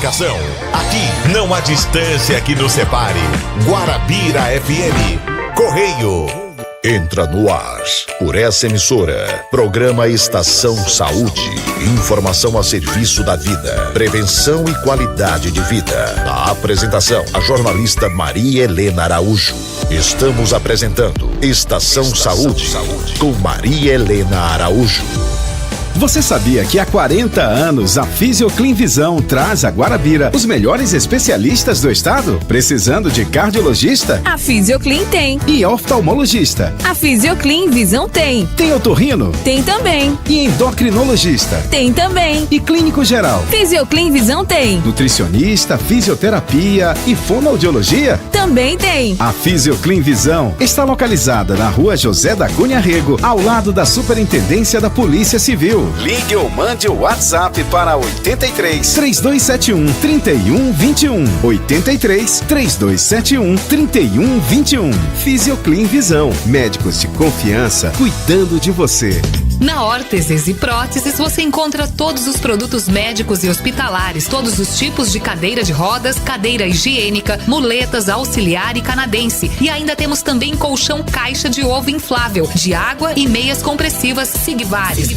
comunicação. Aqui não há distância que nos separe. Guarabira FM. Correio. Entra no ar, por essa emissora, programa Estação Saúde. Informação a serviço da vida, prevenção e qualidade de vida. Na apresentação, a jornalista Maria Helena Araújo. Estamos apresentando Estação Saúde com Maria Helena Araújo. Você sabia que há 40 anos a Fisioclin Visão traz a Guarabira os melhores especialistas do estado? Precisando de cardiologista? A Fisioclin tem. E oftalmologista? A Fisioclin Visão tem. Tem otorrino? Tem também. E endocrinologista? Tem também. E clínico geral? Fisioclin Visão tem. Nutricionista, fisioterapia e fonoaudiologia? Também tem. A Fisioclin Visão está localizada na Rua José da Cunha Rego, ao lado da Superintendência da Polícia Civil. Ligue ou mande o WhatsApp para 83 3271 3121. 83 3271 3121. Fisioclin Visão. Médicos de confiança cuidando de você. Na Órteses e Próteses você encontra todos os produtos médicos e hospitalares, todos os tipos de cadeira de rodas, cadeira higiênica, muletas, auxiliar e canadense. E ainda temos também colchão caixa de ovo inflável, de água e meias compressivas Sigvares.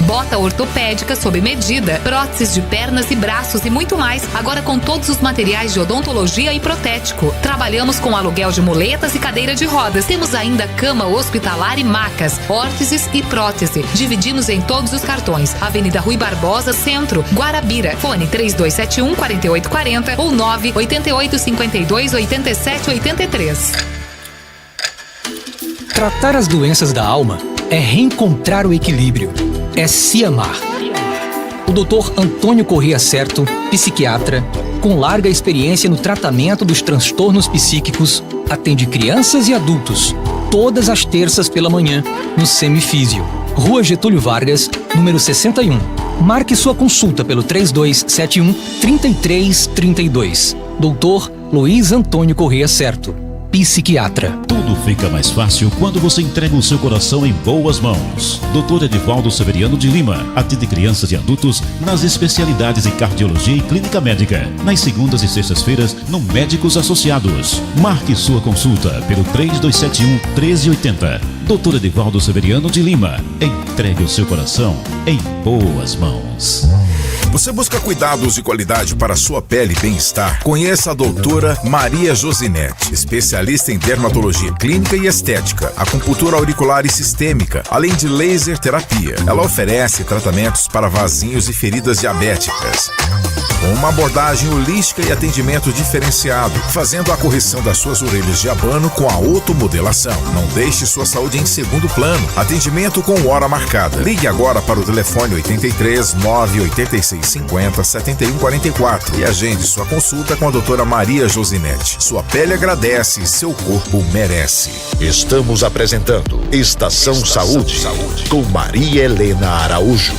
Bota ortopédica sob medida, próteses de pernas e braços e muito mais, agora com todos os materiais de odontologia e protético. Trabalhamos com aluguel de muletas e cadeira de rodas. Temos ainda cama hospitalar e macas, órteses e prótese. Dividimos em todos os cartões. Avenida Rui Barbosa, Centro, Guarabira. Fone 3271-4840 ou 98852-8783. Tratar as doenças da alma é reencontrar o equilíbrio. É se amar. O Dr. Antônio Corrêa Certo, psiquiatra, com larga experiência no tratamento dos transtornos psíquicos, atende crianças e adultos, todas as terças pela manhã, no Semifísio. Rua Getúlio Vargas, número 61. Marque sua consulta pelo 3271-3332. Dr. Luiz Antônio Corrêa Certo, psiquiatra. Tudo fica mais fácil quando você entrega o seu coração em boas mãos. Dr. Edivaldo Severiano de Lima atende crianças e adultos nas especialidades de cardiologia e clínica médica. Nas segundas e sextas-feiras, no Médicos Associados. Marque sua consulta pelo 3271-1380. Dr. Edivaldo Severiano de Lima. Entregue o seu coração em boas mãos. Você busca cuidados de qualidade para sua pele e bem-estar? Conheça a doutora Maria Josinete, especialista em dermatologia clínica e estética, acupuntura auricular e sistêmica, além de laser terapia. Ela oferece tratamentos para vasinhos e feridas diabéticas, com uma abordagem holística e atendimento diferenciado, fazendo a correção das suas orelhas de abano com a otomodelação. Não deixe sua saúde em segundo plano. Atendimento com hora marcada. Ligue agora para o telefone 83 986 50 7144 e agende sua consulta com a doutora Maria Josinete. Sua pele agradece e seu corpo merece. Estamos apresentando Estação Saúde com Maria Helena Araújo.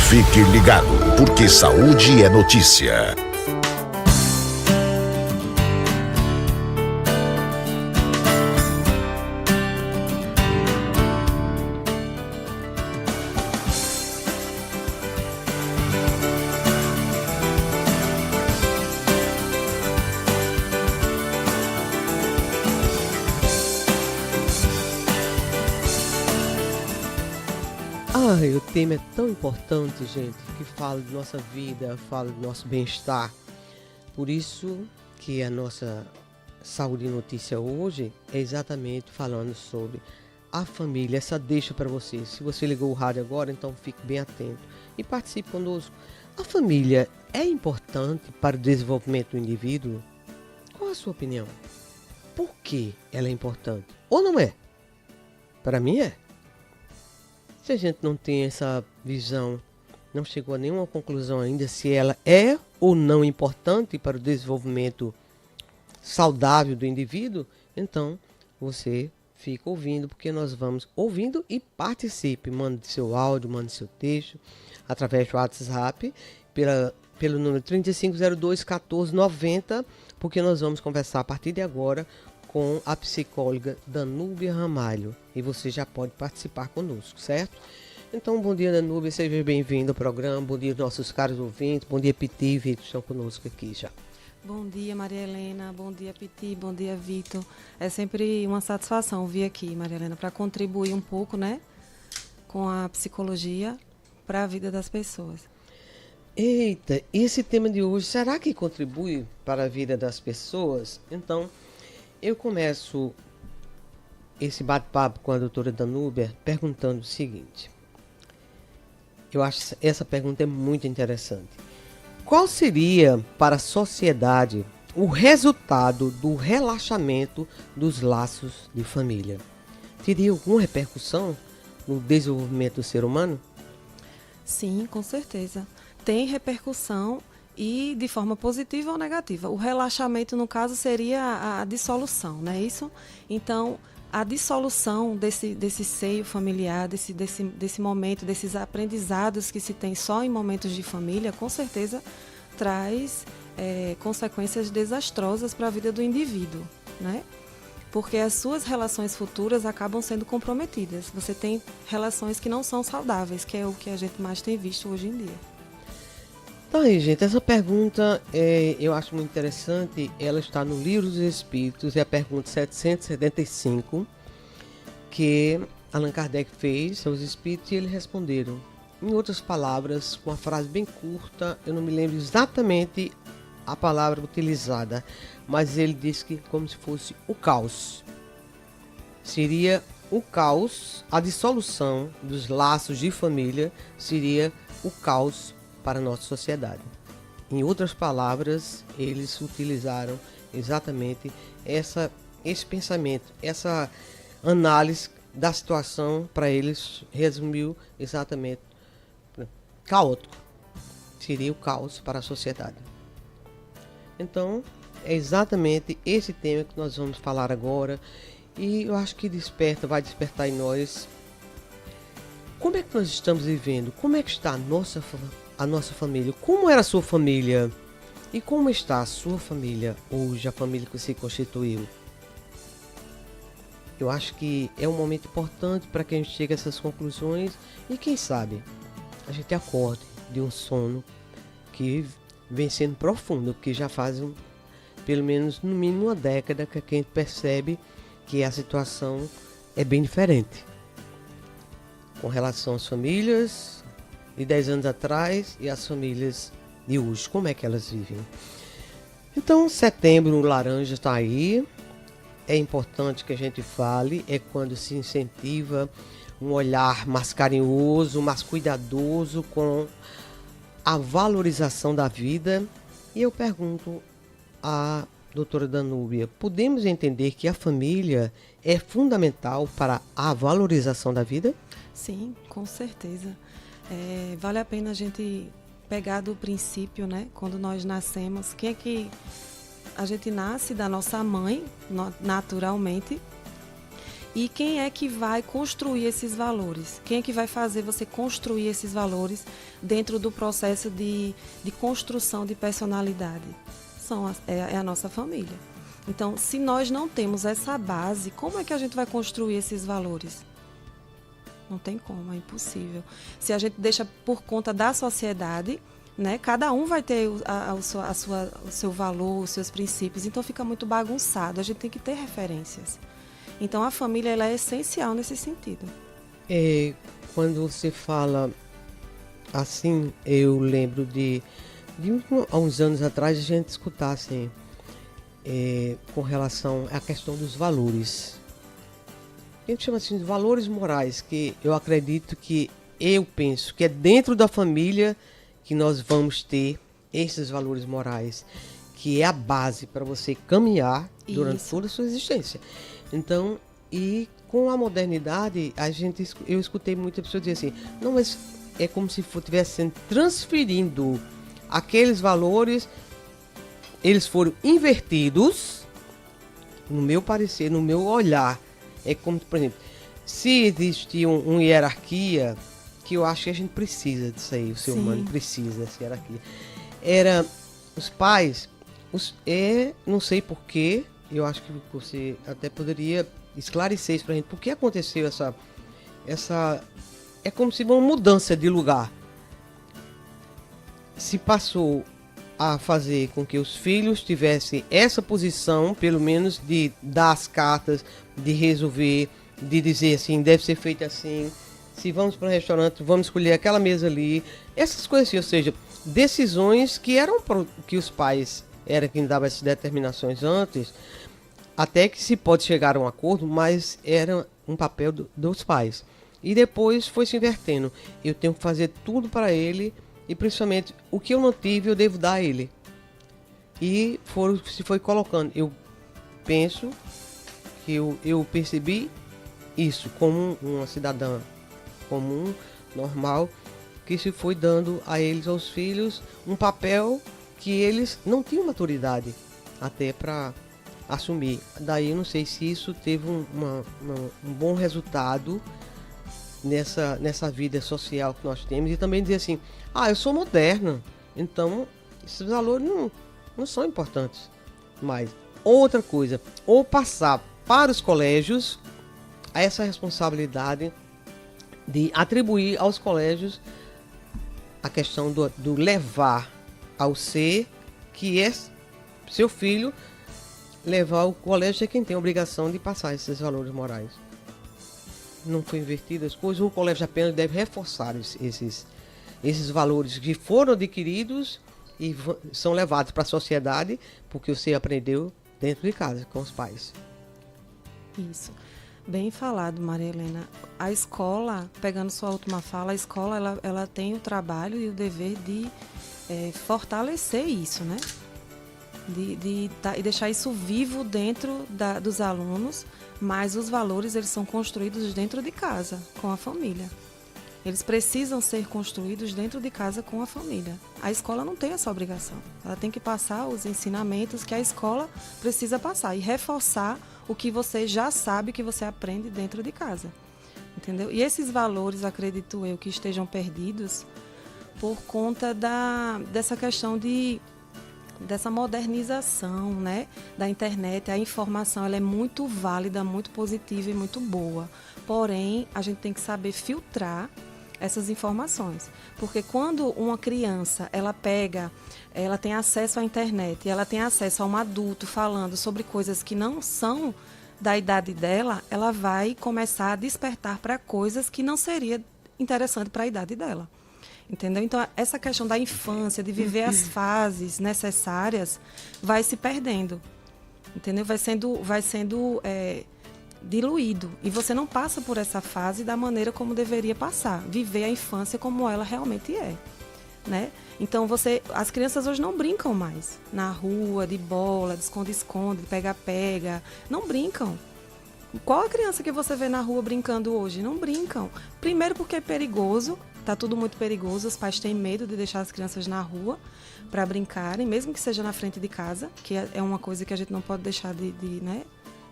Fique ligado, porque saúde é notícia. O tema é tão importante, gente, que fala de nossa vida, fala do nosso bem-estar. Por isso que a nossa Saúde e Notícia hoje é exatamente falando sobre a família, essa deixa para você. Se você ligou o rádio agora, então fique bem atento e participe conosco. A família é importante para o desenvolvimento do indivíduo? Qual a sua opinião? Por que ela é importante? Ou não é? Para mim é. Se a gente não tem essa visão, não chegou a nenhuma conclusão ainda se ela é ou não importante para o desenvolvimento saudável do indivíduo, então você fica ouvindo, porque nós vamos ouvindo e participe. Mande seu áudio, mande seu texto através do WhatsApp pelo número 3502-1490, porque nós vamos conversar a partir de agora com a psicóloga Danúbia Ramalho. E você já pode participar conosco, certo? Então, bom dia, Danúbia, seja bem-vindo ao programa. Bom dia, nossos caros ouvintes. Bom dia, Piti e Vitor, estão conosco aqui já. Bom dia, Maria Helena. Bom dia, Piti. Bom dia, Vitor. É sempre uma satisfação vir aqui, Maria Helena, para contribuir um pouco, né, com a psicologia para a vida das pessoas. Eita, esse tema de hoje, será que contribui para a vida das pessoas? Então, eu começo esse bate-papo com a doutora Danúbia perguntando o seguinte. Eu acho essa pergunta é muito interessante. Qual seria para a sociedade o resultado do relaxamento dos laços de família? Teria alguma repercussão no desenvolvimento do ser humano? Sim, com certeza. Tem repercussão e de forma positiva ou negativa. O relaxamento, no caso, seria a dissolução, não é isso? Então, a dissolução desse seio familiar, desse momento, desses aprendizados que se tem só em momentos de família, com certeza traz consequências desastrosas para a vida do indivíduo, né? Porque as suas relações futuras acabam sendo comprometidas. Você tem relações que não são saudáveis, que é o que a gente mais tem visto hoje em dia. Então aí, gente, essa pergunta eu acho muito interessante. Ela está no Livro dos Espíritos, é a pergunta 775, que Allan Kardec fez aos espíritos e eles responderam. Em outras palavras, uma frase bem curta, eu não me lembro exatamente a palavra utilizada, mas ele disse que como se fosse o caos. Seria o caos, a dissolução dos laços de família seria o caos para a nossa sociedade. Em outras palavras, eles utilizaram exatamente esse pensamento, essa análise da situação, para eles resumiu exatamente caótico. Seria o caos para a sociedade. Então, é exatamente esse tema que nós vamos falar agora, e eu acho que vai despertar em nós como é que nós estamos vivendo, como é que está a nossa família, como era a sua família e como está a sua família hoje, a família que você constituiu. Eu acho que é um momento importante para que a gente chegue a essas conclusões e quem sabe a gente acorde de um sono que vem sendo profundo, porque já faz pelo menos no mínimo uma década que a gente percebe que a situação é bem diferente com relação às famílias de 10 anos atrás e as famílias de hoje, como é que elas vivem. Então, setembro laranja está aí, é importante que a gente fale, é quando se incentiva um olhar mais carinhoso, mais cuidadoso com a valorização da vida. E eu pergunto à doutora Danúbia, podemos entender que a família é fundamental para a valorização da vida? Sim, com certeza. Vale a pena a gente pegar do princípio, né? Quando nós nascemos, quem é que a gente nasce da nossa mãe, naturalmente, e quem é que vai construir esses valores? Quem é que vai fazer você construir esses valores dentro do processo de construção de personalidade? É a nossa família. Então, se nós não temos essa base, como é que a gente vai construir esses valores? Não tem como, é impossível. Se a gente deixa por conta da sociedade, né, cada um vai ter o seu valor, os seus princípios, então fica muito bagunçado. A gente tem que ter referências. Então a família ela é essencial nesse sentido. Quando você fala assim, eu lembro de há uns anos atrás a gente escutar assim, com relação à questão dos valores. A gente chama assim de valores morais, que eu acredito eu penso que é dentro da família que nós vamos ter esses valores morais, que é a base para você caminhar durante toda a sua existência. Então, e com a modernidade, eu escutei muitas pessoas dizer assim, não, mas é como se estivesse transferindo aqueles valores, eles foram invertidos, no meu parecer, no meu olhar. É como, por exemplo, se existe uma hierarquia, que eu acho que a gente precisa disso aí, o ser humano precisa dessa hierarquia. Era os pais, não sei porquê, eu acho que você até poderia esclarecer isso pra gente, por que aconteceu essa é como se uma mudança de lugar. Se passou a fazer com que os filhos tivessem essa posição, pelo menos de dar as cartas, de resolver, de dizer assim, deve ser feito assim, se vamos para um restaurante, vamos escolher aquela mesa ali, essas coisas assim, ou seja, decisões que eram que os pais eram quem dava essas determinações antes, até que se pode chegar a um acordo, mas era um papel dos pais. E depois foi se invertendo. Eu tenho que fazer tudo para ele, e principalmente o que eu não tive eu devo dar a ele. E se foi colocando. Eu penso que eu percebi isso como uma cidadã comum, normal, que se foi dando a eles, aos filhos, um papel que eles não tinham maturidade até para assumir. Daí eu não sei se isso teve um bom resultado nessa vida social que nós temos, e também dizer assim, eu sou moderna, então esses valores não são importantes. Mas outra coisa, ou passar para os colégios essa responsabilidade de atribuir aos colégios a questão do levar ao ser, que é seu filho, levar ao colégio é quem tem a obrigação de passar esses valores morais. Não foi invertido as coisas, o colégio apenas deve reforçar esses valores que foram adquiridos e são levados para a sociedade, porque você aprendeu dentro de casa, com os pais. Isso. Bem falado, Maria Helena. A escola, pegando sua última fala, a escola ela tem o trabalho e o dever de fortalecer isso, né? De deixar isso vivo dentro dos alunos, mas os valores eles são construídos dentro de casa, com a família. Eles precisam ser construídos dentro de casa com a família. A escola não tem essa obrigação. Ela tem que passar os ensinamentos que a escola precisa passar e reforçar o que você já sabe, que você aprende dentro de casa. Entendeu? E esses valores, acredito eu, que estejam perdidos por conta dessa questão dessa modernização, né, da internet. A informação ela é muito válida, muito positiva e muito boa. Porém, a gente tem que saber filtrar essas informações. Porque quando uma criança, ela tem acesso à internet e ela tem acesso a um adulto falando sobre coisas que não são da idade dela, ela vai começar a despertar para coisas que não seria interessante para a idade dela. Entendeu? Então, essa questão da infância, de viver as fases necessárias, vai se perdendo. Entendeu? Vai sendo diluído. E você não passa por essa fase da maneira como deveria passar. Viver a infância como ela realmente é. Né? Então, as crianças hoje não brincam mais na rua, de bola, de esconde-esconde, de pega-pega. Não brincam. Qual a criança que você vê na rua brincando hoje? Não brincam. Primeiro porque é perigoso. Está tudo muito perigoso, os pais têm medo de deixar as crianças na rua para brincarem, mesmo que seja na frente de casa, que é uma coisa que a gente não pode deixar de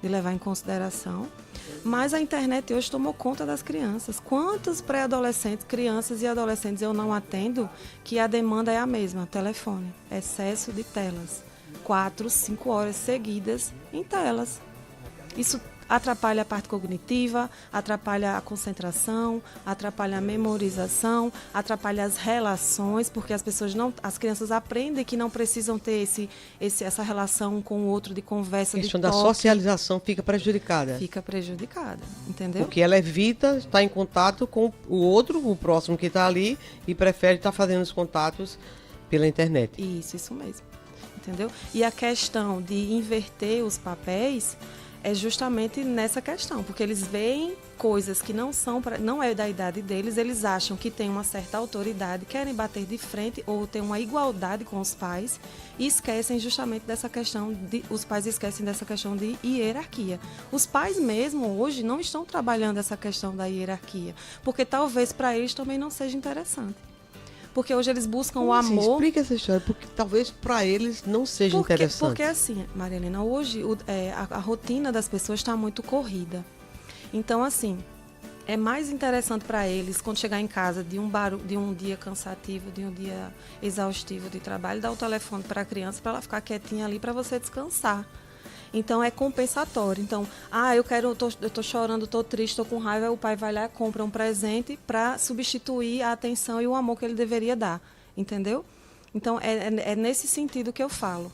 levar em consideração. Mas a internet hoje tomou conta das crianças. Quantos pré-adolescentes, crianças e adolescentes eu não atendo que a demanda é a mesma? Telefone, excesso de telas. 4, 5 horas seguidas em telas. Isso atrapalha a parte cognitiva, atrapalha a concentração, atrapalha a memorização, atrapalha as relações, porque as crianças aprendem que não precisam ter essa relação com o outro de conversa, de toque. A questão da socialização fica prejudicada. Fica prejudicada, entendeu? Porque ela evita estar em contato com o outro, o próximo que está ali, e prefere estar fazendo os contatos pela internet. Isso mesmo, entendeu? E a questão de inverter os papéis é justamente nessa questão, porque eles veem coisas que não é da idade deles, eles acham que tem uma certa autoridade, querem bater de frente ou ter uma igualdade com os pais e esquecem justamente dessa questão, os pais esquecem dessa questão de hierarquia. Os pais mesmo hoje não estão trabalhando essa questão da hierarquia, porque talvez para eles também não seja interessante. Porque hoje eles buscam o amor. Assim? Explica essa história, porque talvez para eles não seja interessante. Porque assim, Maria Helena, hoje a rotina das pessoas está muito corrida. Então, assim, é mais interessante para eles, quando chegar em casa de um dia cansativo, de um dia exaustivo de trabalho, dar o telefone para a criança para ela ficar quietinha ali para você descansar. Então é compensatório. Então, eu tô chorando, tô triste, tô com raiva, o pai vai lá e compra um presente para substituir a atenção e o amor que ele deveria dar, entendeu? Então é nesse sentido que eu falo.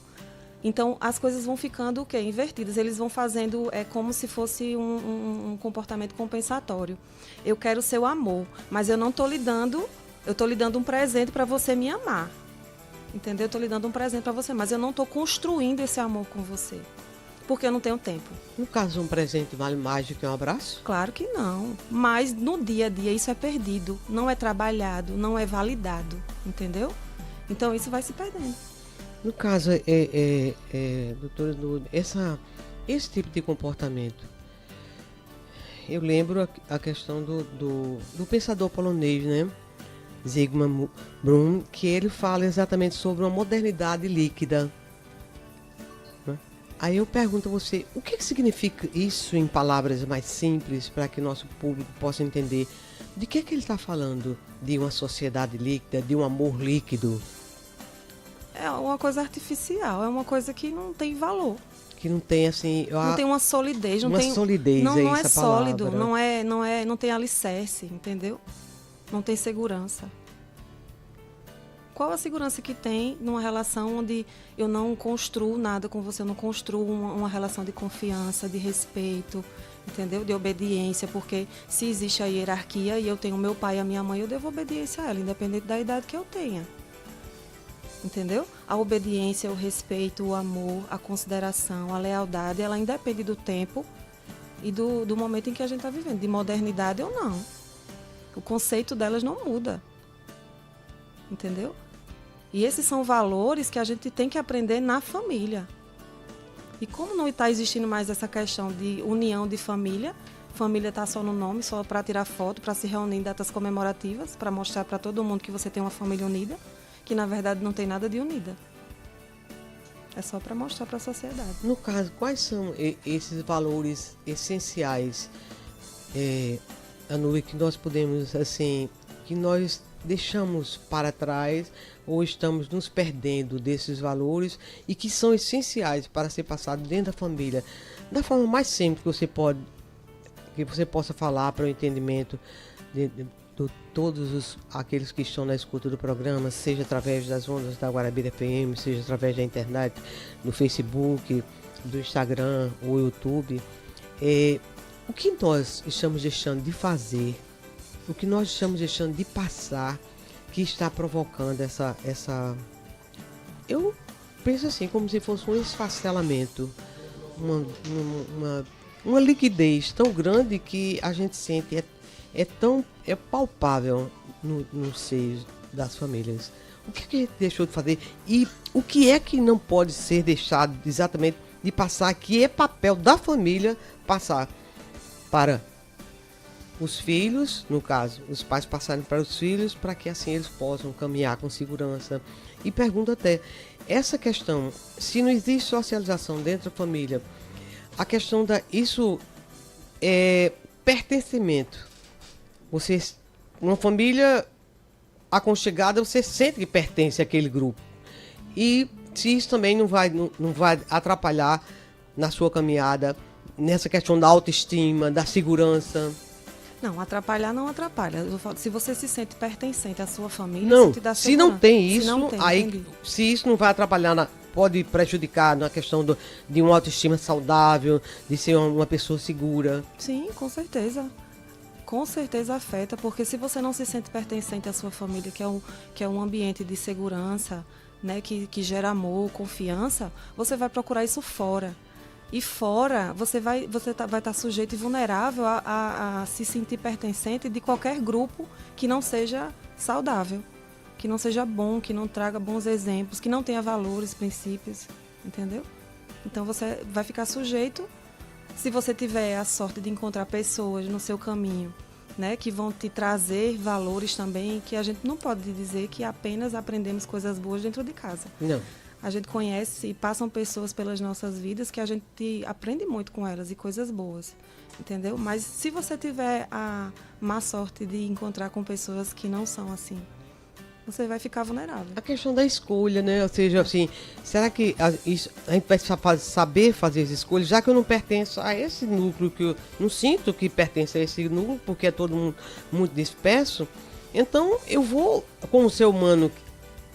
Então as coisas vão ficando invertidas, eles vão fazendo como se fosse um comportamento compensatório. Eu quero seu amor, mas eu não tô lhe dando, eu tô lhe dando um presente para você me amar. Entendeu? Eu tô lhe dando um presente para você, mas eu não tô construindo esse amor com você. Porque eu não tenho tempo. No caso, um presente vale mais do que um abraço? Claro que não. Mas no dia a dia isso é perdido. Não é trabalhado, não é validado. Entendeu? Então isso vai se perdendo. No caso, doutora Lourdes, esse tipo de comportamento, eu lembro a questão do pensador polonês, né? Zygmunt Brum, que ele fala exatamente sobre uma modernidade líquida. Aí eu pergunto a você, o que significa isso em palavras mais simples para que nosso público possa entender de que ele está falando? De uma sociedade líquida, de um amor líquido? É uma coisa artificial, é uma coisa que não tem valor. Que não tem assim... Não tem uma solidez. Não é sólido, não tem alicerce, entendeu? Não tem segurança. Qual a segurança que tem numa relação onde eu não construo nada com você, eu não construo uma relação de confiança, de respeito, entendeu? De obediência, porque se existe a hierarquia e eu tenho meu pai e a minha mãe, eu devo obediência a ela, independente da idade que eu tenha. Entendeu? A obediência, o respeito, o amor, a consideração, a lealdade, ela independe do tempo e do momento em que a gente está vivendo, de modernidade ou não. O conceito delas não muda. Entendeu? E esses são valores que a gente tem que aprender na família. E como não está existindo mais essa questão de união de família está só no nome, só para tirar foto, para se reunir em datas comemorativas, para mostrar para todo mundo que você tem uma família unida, que na verdade não tem nada de unida. É só para mostrar para a sociedade. No caso, quais são esses valores essenciais, Anu, que nós podemos, assim, que nós deixamos para trás ou estamos nos perdendo desses valores e que são essenciais para ser passado dentro da família, da forma mais simples que você possa falar para o entendimento de todos aqueles que estão na escuta do programa, seja através das ondas da Guarabira FM, seja através da internet, do Facebook, do Instagram ou YouTube. O que nós estamos deixando de fazer, o que nós estamos deixando de passar, que está provocando essa eu penso assim, como se fosse um esfacelamento, uma liquidez tão grande que a gente sente, é palpável no seio das famílias. O que a gente deixou de fazer e o que é que não pode ser deixado exatamente de passar, que é papel da família passar para os filhos, no caso, os pais passarem para os filhos, para que assim eles possam caminhar com segurança. E pergunto até, essa questão, se não existe socialização dentro da família, a questão isso é pertencimento. Uma família aconchegada, você sente que pertence àquele grupo. E se isso também não vai atrapalhar na sua caminhada, nessa questão da autoestima, da segurança. Não, atrapalhar não atrapalha. Eu falo, se você se sente pertencente à sua família, não, te dá se não tem isso, entendi. Se isso não vai atrapalhar, pode prejudicar na questão de uma autoestima saudável, de ser uma pessoa segura. Sim, com certeza. Com certeza afeta, porque se você não se sente pertencente à sua família, que é um ambiente de segurança, né, que gera amor, confiança, você vai procurar isso fora. E fora, você vai estar sujeito e vulnerável a se sentir pertencente de qualquer grupo que não seja saudável, que não seja bom, que não traga bons exemplos, que não tenha valores, princípios, entendeu? Então você vai ficar sujeito, se você tiver a sorte de encontrar pessoas no seu caminho, né, que vão te trazer valores também, que a gente não pode dizer que apenas aprendemos coisas boas dentro de casa. Não. A gente conhece e passam pessoas pelas nossas vidas que a gente aprende muito com elas e coisas boas, entendeu? Mas se você tiver a má sorte de encontrar com pessoas que não são assim, você vai ficar vulnerável. A questão da escolha, né? Ou seja, assim, será que a gente vai saber fazer as escolhas, já que eu não pertenço a esse núcleo, que eu não sinto que pertence a esse núcleo, porque é todo mundo muito disperso, então eu vou, como ser humano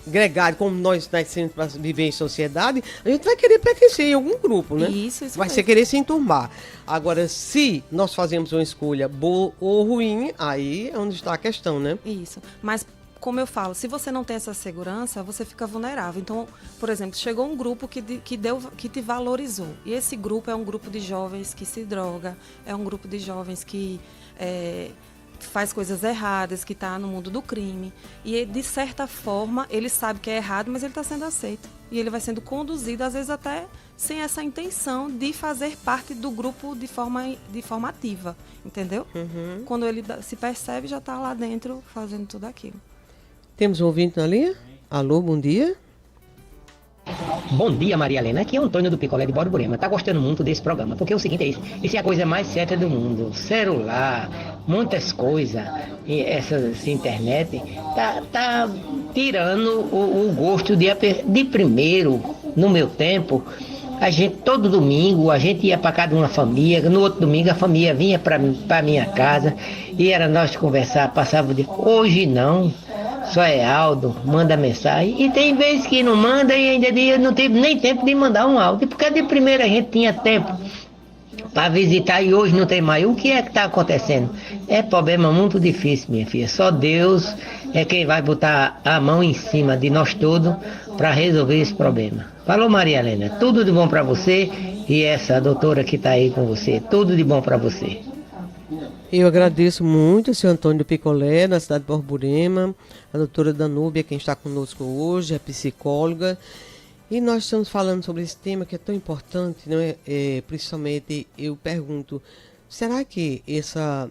gregário, como nós nascemos para viver em sociedade, a gente vai querer pertencer em algum grupo, né? Isso vai mesmo. ser querer se enturmar. Agora, se nós fazemos uma escolha boa ou ruim, aí é onde está a questão, né? Isso. Mas, como eu falo, se você não tem essa segurança, você fica vulnerável. Então, por exemplo, chegou um grupo que te valorizou. E esse grupo é um grupo de jovens que se droga, é um grupo de jovens que faz coisas erradas, que está no mundo do crime. E, de certa forma, ele sabe que é errado, mas ele está sendo aceito. E ele vai sendo conduzido, às vezes até sem essa intenção de fazer parte do grupo de forma ativa, entendeu? Uhum. Quando ele se percebe, já está lá dentro fazendo tudo aquilo. Temos um ouvinte na linha? Alô, bom dia. Bom dia, Maria Helena. Aqui é o Antônio do Picolé de Borborema. Tá gostando muito desse programa, porque o seguinte é isso. Isso é a coisa mais certa do mundo. Celular, muitas coisas, e essa internet, tá tirando o gosto de primeiro, no meu tempo. A gente, todo domingo, a gente ia para casa de uma família, no outro domingo a família vinha para minha casa, e era nós conversar, passava o dia. Hoje não. Só é áudio, manda mensagem. E tem vezes que não manda e ainda não teve nem tempo de mandar um áudio. Porque de primeira a gente tinha tempo para visitar e hoje não tem mais. O que é que está acontecendo? É problema muito difícil, minha filha. Só Deus é quem vai botar a mão em cima de nós todos para resolver esse problema. Falou, Maria Helena. Tudo de bom para você e essa doutora que está aí com você. Tudo de bom para você. Eu agradeço muito o senhor Antônio Picolé, na cidade de Borborema, a doutora Danúbia, quem está conosco hoje, é psicóloga. E nós estamos falando sobre esse tema que é tão importante, não é? Principalmente, eu pergunto, será que esse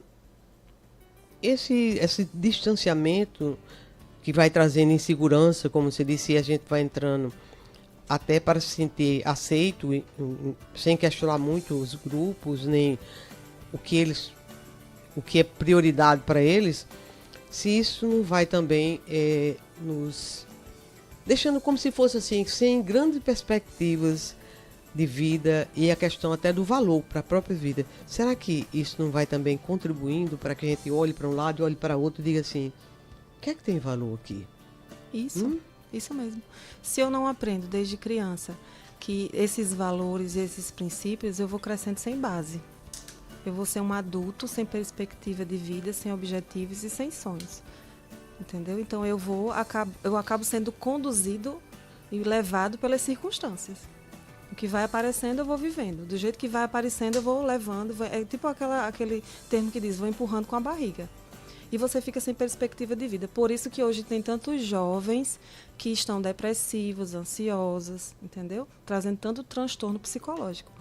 distanciamento que vai trazendo insegurança, como você disse, a gente vai entrando até para se sentir aceito, sem questionar muito os grupos, nem o que é prioridade para eles, se isso não vai também nos deixando como se fosse assim, sem grandes perspectivas de vida e a questão até do valor para a própria vida. Será que isso não vai também contribuindo para que a gente olhe para um lado e olhe para outro e diga assim, o que é que tem valor aqui? Isso mesmo. Se eu não aprendo desde criança que esses valores, esses princípios, eu vou crescendo sem base. Eu vou ser um adulto sem perspectiva de vida, sem objetivos e sem sonhos. Entendeu? Então eu acabo sendo conduzido e levado pelas circunstâncias. O que vai aparecendo eu vou vivendo. Do jeito que vai aparecendo eu vou levando. É tipo aquele termo que diz, vou empurrando com a barriga. E você fica sem perspectiva de vida. Por isso que hoje tem tantos jovens que estão depressivos, ansiosos, entendeu? Trazendo tanto transtorno psicológico.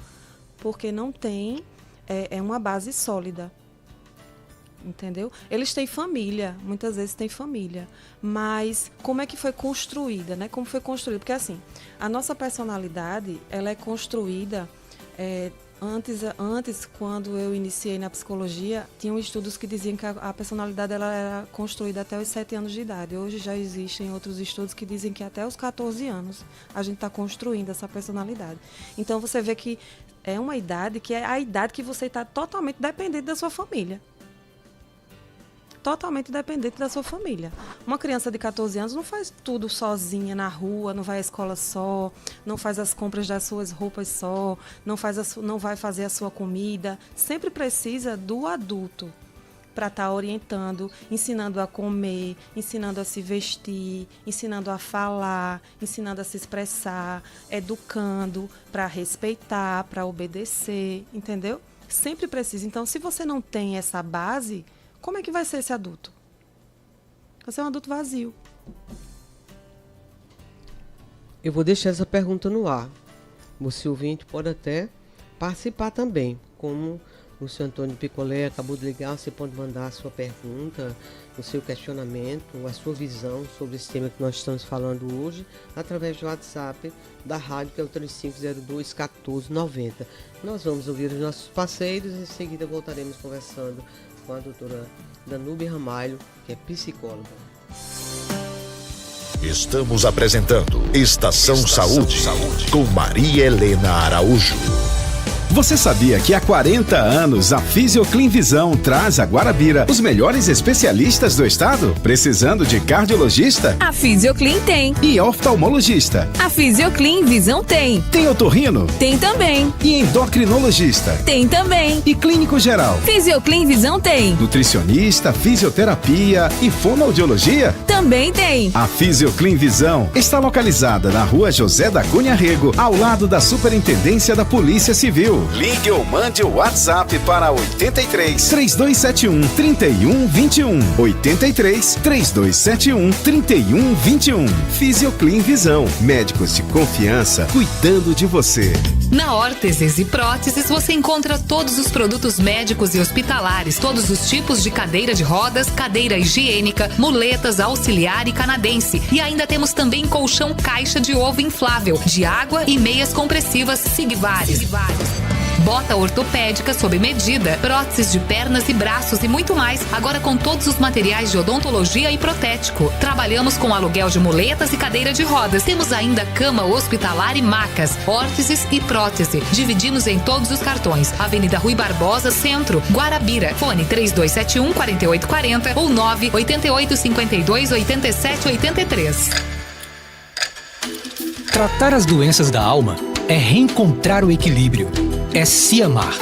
Porque não tem uma base sólida. Entendeu? Eles têm família, muitas vezes têm família, mas como é que foi construída, né? Como foi construída? Porque assim, a nossa personalidade, ela é construída, antes, quando eu iniciei na psicologia, tinham estudos que diziam que a personalidade ela era construída até os 7 anos de idade. Hoje já existem outros estudos que dizem que até os 14 anos a gente está construindo essa personalidade. Então você vê que é uma idade que é a idade que você está totalmente dependente da sua família. Totalmente dependente da sua família. Uma criança de 14 anos não faz tudo sozinha na rua, não vai à escola só, não faz as compras das suas roupas só, não vai fazer a sua comida. Sempre precisa do adulto para estar orientando, ensinando a comer, ensinando a se vestir, ensinando a falar, ensinando a se expressar, educando para respeitar, para obedecer, entendeu? Sempre precisa. Então, se você não tem essa base, como é que vai ser esse adulto? Você é um adulto vazio. Eu vou deixar essa pergunta no ar. Você ouvinte pode até participar também. Como o senhor Antônio Picolé acabou de ligar, você pode mandar a sua pergunta, o seu questionamento, a sua visão sobre esse tema que nós estamos falando hoje, através do WhatsApp da rádio, que é o 3502-1490. Nós vamos ouvir os nossos parceiros e em seguida voltaremos conversando com a doutora Danúbia Ramalho, que é psicóloga. Estamos apresentando Estação Saúde com Maria Helena Araújo. Você sabia que há 40 anos a Fisioclin Visão traz a Guarabira os melhores especialistas do estado? Precisando de cardiologista? A Fisioclin tem. E oftalmologista? A Fisioclin Visão tem. Tem otorrino? Tem também. E endocrinologista? Tem também. E clínico geral? Fisioclin Visão tem. Nutricionista, fisioterapia e fonoaudiologia? Também tem. A Fisioclin Visão está localizada na Rua José da Cunha Rego, ao lado da Superintendência da Polícia Civil. Ligue ou mande o WhatsApp para 83 3271 3121. 83 3271 3121. Fisioclin Visão. Médicos de confiança cuidando de você. Na Órteses e Próteses você encontra todos os produtos médicos e hospitalares, todos os tipos de cadeira de rodas, cadeira higiênica, muletas auxiliar e canadense. E ainda temos também colchão caixa de ovo inflável, de água e meias compressivas Sigvares. Bota ortopédica sob medida, próteses de pernas e braços e muito mais, agora com todos os materiais de odontologia e protético. Trabalhamos com aluguel de muletas e cadeira de rodas. Temos ainda cama hospitalar e macas, órteses e prótese. Dividimos em todos os cartões. Avenida Rui Barbosa, Centro, Guarabira. Fone 3271-4840 ou 98852-8783. Tratar as doenças da alma é reencontrar o equilíbrio. É se amar.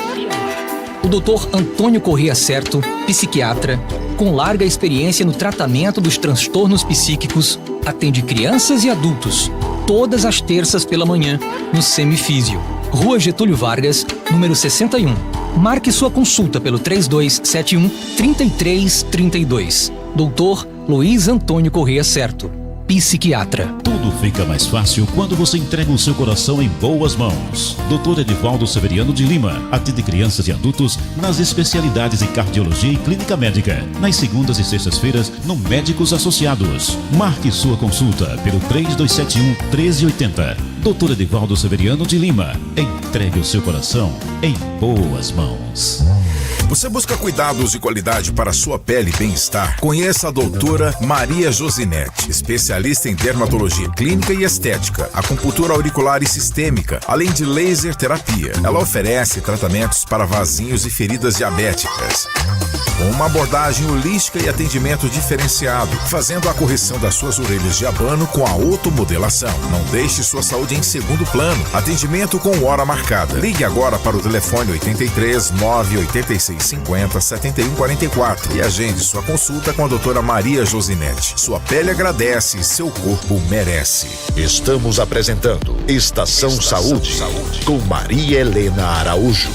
O Dr. Antônio Corrêa Certo, psiquiatra, com larga experiência no tratamento dos transtornos psíquicos, atende crianças e adultos, todas as terças pela manhã, no Semifísio, Rua Getúlio Vargas, número 61. Marque sua consulta pelo 3271-3332. Dr. Luiz Antônio Corrêa Certo, psiquiatra. Tudo fica mais fácil quando você entrega o seu coração em boas mãos. Dr. Edivaldo Severiano de Lima atende crianças e adultos nas especialidades em cardiologia e clínica médica. Nas segundas e sextas-feiras, no Médicos Associados. Marque sua consulta pelo 3271-1380. Dr. Edivaldo Severiano de Lima. Entregue o seu coração em boas mãos. Você busca cuidados de qualidade para sua pele e bem-estar? Conheça a doutora Maria Josinete, especialista em dermatologia clínica e estética, acupuntura auricular e sistêmica, além de laser terapia. Ela oferece tratamentos para vasinhos e feridas diabéticas, com uma abordagem holística e atendimento diferenciado, fazendo a correção das suas orelhas de abano com a otomodelação. Não deixe sua saúde em segundo plano. Atendimento com hora marcada. Ligue agora para o telefone 83 986 50 7144 e agende sua consulta com a doutora Maria Josinete. Sua pele agradece, seu corpo merece. Estamos apresentando Estação Saúde com Maria Helena Araújo.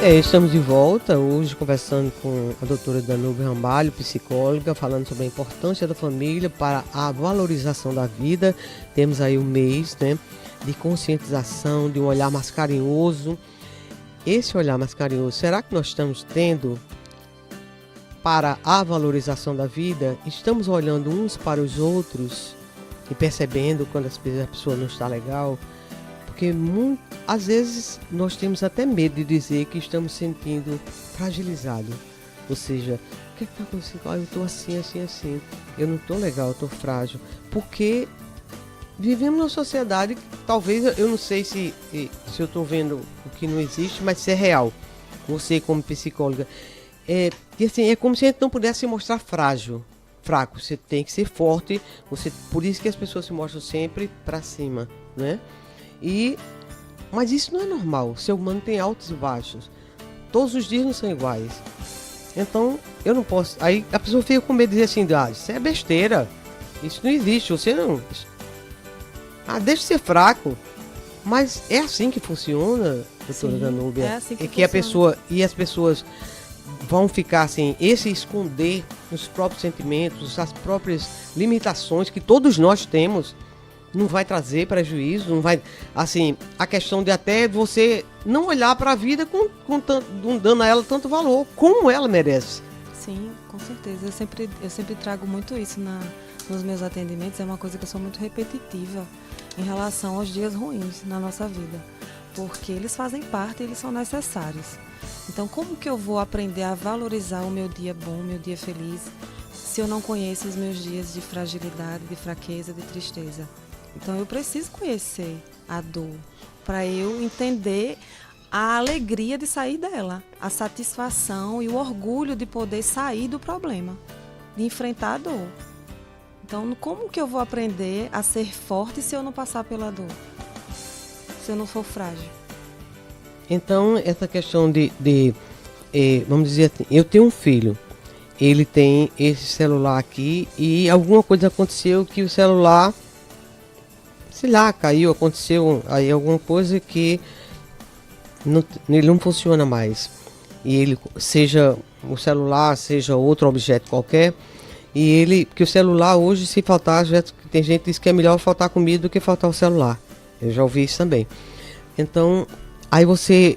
Estamos de volta hoje conversando com a doutora Danube Rambalho, psicóloga, falando sobre a importância da família para a valorização da vida. Temos aí o mês, né, de conscientização, de um olhar mais carinhoso. Esse olhar mais carinhoso, será que nós estamos tendo para a valorização da vida? Estamos olhando uns para os outros e percebendo quando a pessoa não está legal? Porque às vezes nós temos até medo de dizer que estamos sentindo fragilizado. Ou seja, o que está acontecendo? Eu estou assim. Eu não estou legal, eu estou frágil. Porque vivemos numa sociedade que talvez, eu não sei se eu estou vendo o que não existe, mas se é real. Você como psicóloga. E assim, é como se a gente não pudesse se mostrar fraco. Você tem que ser forte. Por isso que as pessoas se mostram sempre para cima, né? Mas isso não é normal. O ser humano tem altos e baixos. Todos os dias não são iguais. Então, eu não posso... Aí a pessoa fica com medo de dizer assim, isso é besteira. Isso não existe. Você não... deixa de ser fraco. Mas é assim que funciona, doutora Danúbia? É assim que funciona. As pessoas vão ficar assim, esconder os próprios sentimentos, as próprias limitações que todos nós temos. Não vai trazer prejuízo, não vai... Assim, a questão de até você não olhar para a vida dando a ela tanto valor, como ela merece. Sim, com certeza. Eu sempre trago muito isso nos meus atendimentos. É uma coisa que eu sou muito repetitiva em relação aos dias ruins na nossa vida. Porque eles fazem parte, eles são necessários. Então, como que eu vou aprender a valorizar o meu dia bom, o meu dia feliz, se eu não conheço os meus dias de fragilidade, de fraqueza, de tristeza? Então, eu preciso conhecer a dor para eu entender a alegria de sair dela, a satisfação e o orgulho de poder sair do problema, de enfrentar a dor. Então, como que eu vou aprender a ser forte se eu não passar pela dor? Se eu não for frágil? Então, essa questão vamos dizer assim, eu tenho um filho, ele tem esse celular aqui e alguma coisa aconteceu que o celular, sei lá, caiu, aconteceu aí alguma coisa que ele não funciona mais. E ele, seja o celular, seja outro objeto qualquer, porque o celular hoje, se faltar, tem gente que diz que é melhor faltar comida do que faltar o celular. Eu já ouvi isso também. Então, aí você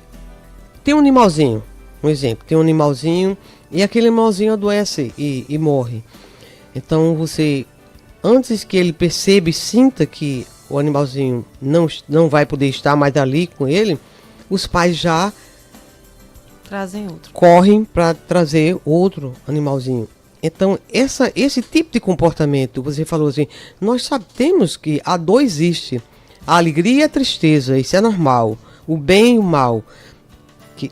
tem um animalzinho, um exemplo, tem um animalzinho e aquele animalzinho adoece e morre. Então você, antes que ele perceba e sinta que o animalzinho não vai poder estar mais ali com ele, os pais já correm para trazer outro animalzinho. Então esse tipo de comportamento, você falou assim, nós sabemos que a dor existe, a alegria e a tristeza, isso é normal, o bem e o mal. Que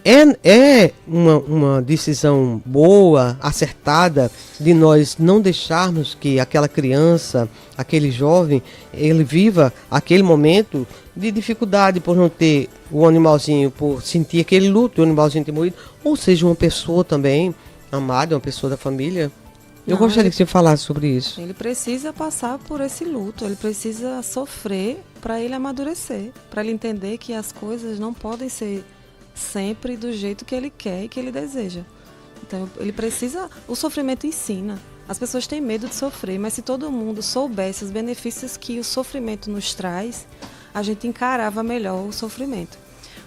é uma decisão boa, acertada, de nós não deixarmos que aquela criança, aquele jovem, ele viva aquele momento de dificuldade por não ter o animalzinho, por sentir aquele luto, o animalzinho ter morrido, ou seja, uma pessoa também amada, uma pessoa da família. Eu gostaria que você falasse sobre isso. Ele precisa passar por esse luto, ele precisa sofrer para ele amadurecer, para ele entender que as coisas não podem ser sempre do jeito que ele quer e que ele deseja. Então, ele precisa... O sofrimento ensina. As pessoas têm medo de sofrer, mas se todo mundo soubesse os benefícios que o sofrimento nos traz, a gente encarava melhor o sofrimento.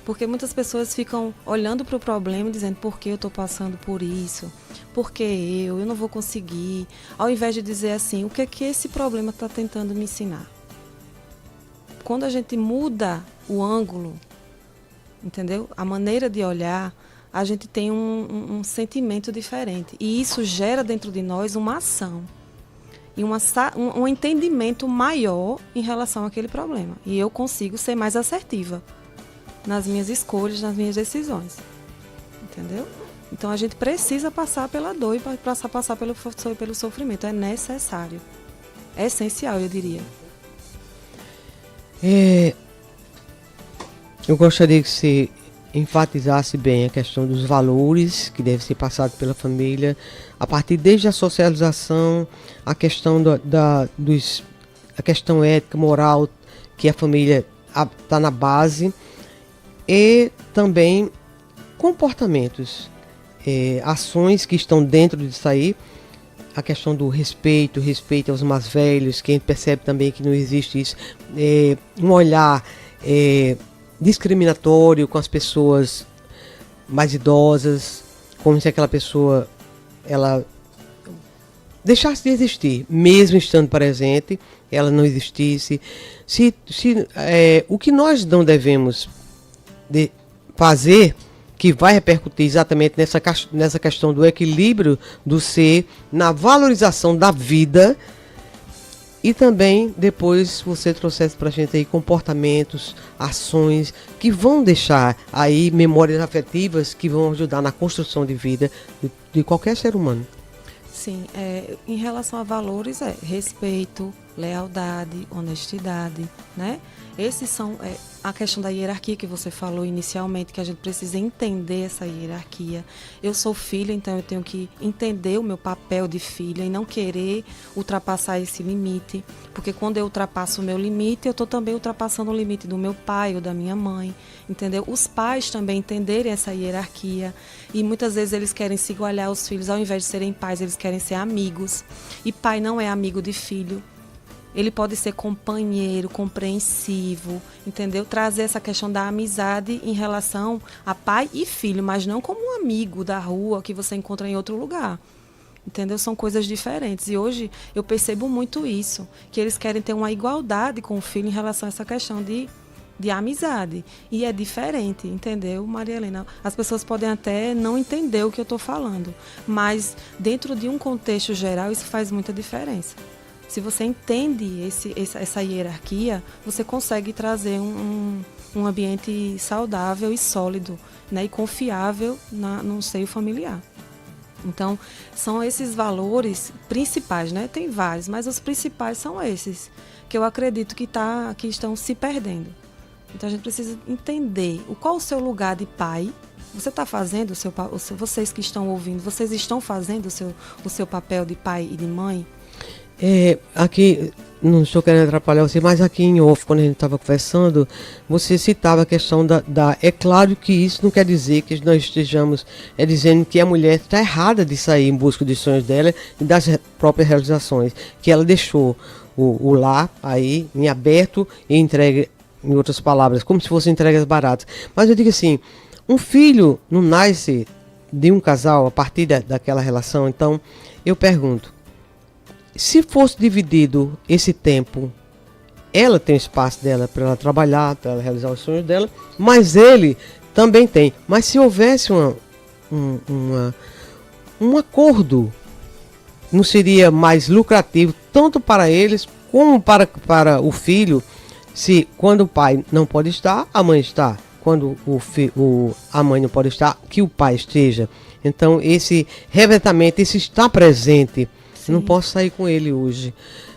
Porque muitas pessoas ficam olhando para o problema e dizendo, por que eu estou passando por isso? Por que eu não vou conseguir? Ao invés de dizer assim, o que é que esse problema está tentando me ensinar? Quando a gente muda o ângulo, entendeu? A maneira de olhar, a gente tem um sentimento diferente. E isso gera dentro de nós uma ação e um entendimento maior em relação àquele problema. E eu consigo ser mais assertiva nas minhas escolhas, nas minhas decisões. Entendeu? Então a gente precisa passar pela dor e passar pelo sofrimento. É necessário. É essencial, eu diria. Eu gostaria que você enfatizasse bem a questão dos valores que devem ser passados pela família, a partir desde a socialização, a questão a questão ética, moral, que a família está na base, e também comportamentos, ações que estão dentro disso aí, a questão do respeito aos mais velhos, que a gente percebe também que não existe isso, um olhar discriminatório com as pessoas mais idosas, como se aquela pessoa ela deixasse de existir, mesmo estando presente, ela não existisse. O que nós não devemos fazer, que vai repercutir exatamente nessa questão do equilíbrio do ser, na valorização da vida. E também depois você trouxesse para a gente aí comportamentos, ações que vão deixar aí memórias afetivas que vão ajudar na construção de vida de qualquer ser humano. Sim, em relação a valores, respeito, lealdade, honestidade, né? Esses são a questão da hierarquia que você falou inicialmente, que a gente precisa entender essa hierarquia. Eu sou filha, então eu tenho que entender o meu papel de filha e não querer ultrapassar esse limite, porque quando eu ultrapasso o meu limite, eu estou também ultrapassando o limite do meu pai ou da minha mãe, entendeu? Os pais também entenderem essa hierarquia, e muitas vezes eles querem se igualar aos filhos, ao invés de serem pais, eles querem ser amigos, e pai não é amigo de filho. Ele pode ser companheiro, compreensivo, entendeu? Trazer essa questão da amizade em relação a pai e filho, mas não como um amigo da rua que você encontra em outro lugar. Entendeu? São coisas diferentes. E hoje eu percebo muito isso, que eles querem ter uma igualdade com o filho em relação a essa questão de amizade. E é diferente, entendeu, Maria Helena? As pessoas podem até não entender o que eu estou falando, mas dentro de um contexto geral isso faz muita diferença. Se você entende essa hierarquia, você consegue trazer um ambiente saudável e sólido, né, e confiável no seio familiar. Então, são esses valores principais, né? Tem vários, mas os principais são esses, que eu acredito que estão se perdendo. Então, a gente precisa entender qual o seu lugar de pai. Você está fazendo vocês que estão ouvindo, vocês estão fazendo o seu papel de pai e de mãe? Aqui, não estou querendo atrapalhar você, mas aqui em off, quando a gente estava conversando, você citava a questão é claro que isso não quer dizer que nós estejamos dizendo que a mulher está errada de sair em busca dos sonhos dela e das próprias realizações, que ela deixou o lar aí em aberto e entregue, em outras palavras, como se fossem entregas baratas. Mas eu digo assim, um filho não nasce de um casal a partir daquela relação. Então, eu pergunto, se fosse dividido esse tempo, ela tem o espaço dela para ela trabalhar, para ela realizar os sonhos dela, mas ele também tem. Mas se houvesse um acordo, não seria mais lucrativo tanto para eles como para o filho, se quando o pai não pode estar, a mãe está. Quando a mãe não pode estar, que o pai esteja. Então, esse revetamento, esse estar presente. Eu não posso sair com ele hoje,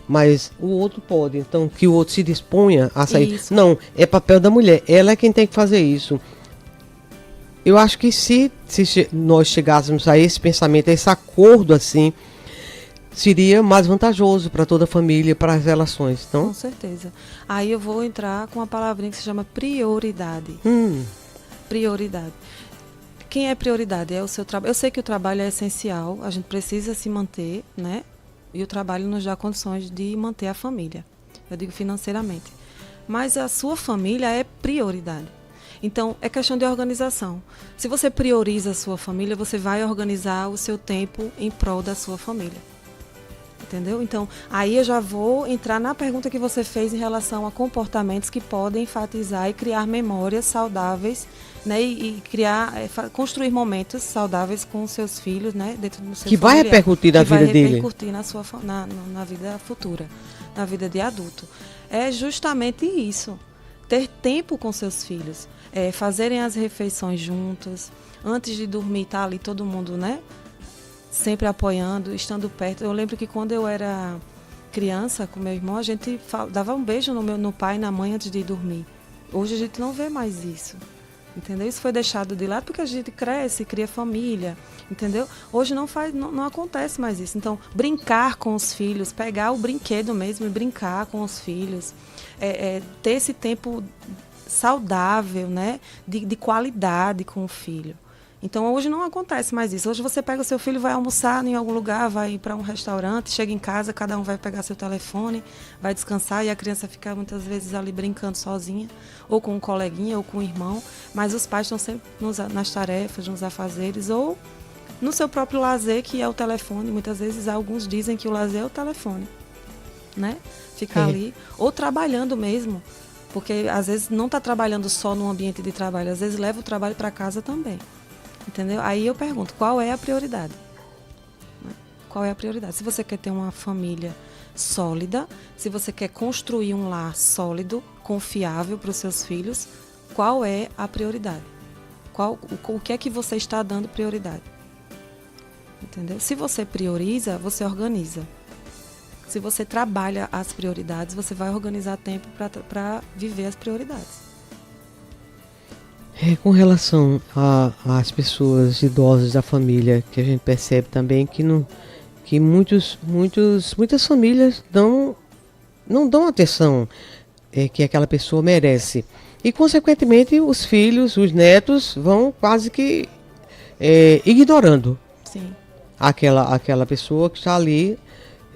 mas o outro pode. Então, que o outro se disponha a sair. Isso. Não, é papel da mulher. Ela é quem tem que fazer isso. Eu acho que se nós chegássemos a esse pensamento, a esse acordo assim, seria mais vantajoso para toda a família, para as relações. Então, com certeza. Aí eu vou entrar com uma palavrinha que se chama prioridade. Prioridade. Quem é prioridade? É o seu trabalho. Eu sei que o trabalho é essencial, a gente precisa se manter, né? E o trabalho nos dá condições de manter a família. Eu digo financeiramente. Mas a sua família é prioridade. Então, é questão de organização. Se você prioriza a sua família, você vai organizar o seu tempo em prol da sua família. Entendeu? Então, aí eu já vou entrar na pergunta que você fez em relação a comportamentos que podem enfatizar e criar memórias saudáveis, né? E construir momentos saudáveis com os seus filhos, né? Dentro do seu que vai repercutir na vida dele. Vai repercutir na vida futura, na vida de adulto. É justamente isso. Ter tempo com seus filhos. Fazerem as refeições juntos. Antes de dormir, tá ali todo mundo, né? Sempre apoiando, estando perto. Eu lembro que quando eu era criança, com meu irmão, a gente dava um beijo no pai e na mãe antes de dormir. Hoje a gente não vê mais isso. Entendeu? Isso foi deixado de lado porque a gente cresce, cria família, entendeu? Hoje não acontece mais isso. Então, brincar com os filhos, pegar o brinquedo mesmo e brincar com os filhos, ter esse tempo saudável, né? De qualidade com o filho. Então, hoje não acontece mais isso. Hoje você pega o seu filho, vai almoçar em algum lugar, vai para um restaurante, chega em casa, cada um vai pegar seu telefone, vai descansar e a criança fica muitas vezes ali brincando sozinha, ou com um coleguinha, ou com um irmão. Mas os pais estão sempre nas tarefas, nos afazeres, ou no seu próprio lazer, que é o telefone. Muitas vezes alguns dizem que o lazer é o telefone, né? Ficar ali, ou trabalhando mesmo, porque às vezes não está trabalhando só no ambiente de trabalho, às vezes leva o trabalho para casa também. Entendeu? Aí eu pergunto, qual é a prioridade? Qual é a prioridade? Se você quer ter uma família sólida, se você quer construir um lar sólido, confiável para os seus filhos, qual é a prioridade? O que é que você está dando prioridade? Entendeu? Se você prioriza, você organiza. Se você trabalha as prioridades, você vai organizar tempo para viver as prioridades. Com relação às pessoas idosas da família, que a gente percebe também que muitas famílias não dão atenção que aquela pessoa merece. E, consequentemente, os filhos, os netos vão quase que ignorando. Sim. Aquela pessoa que está ali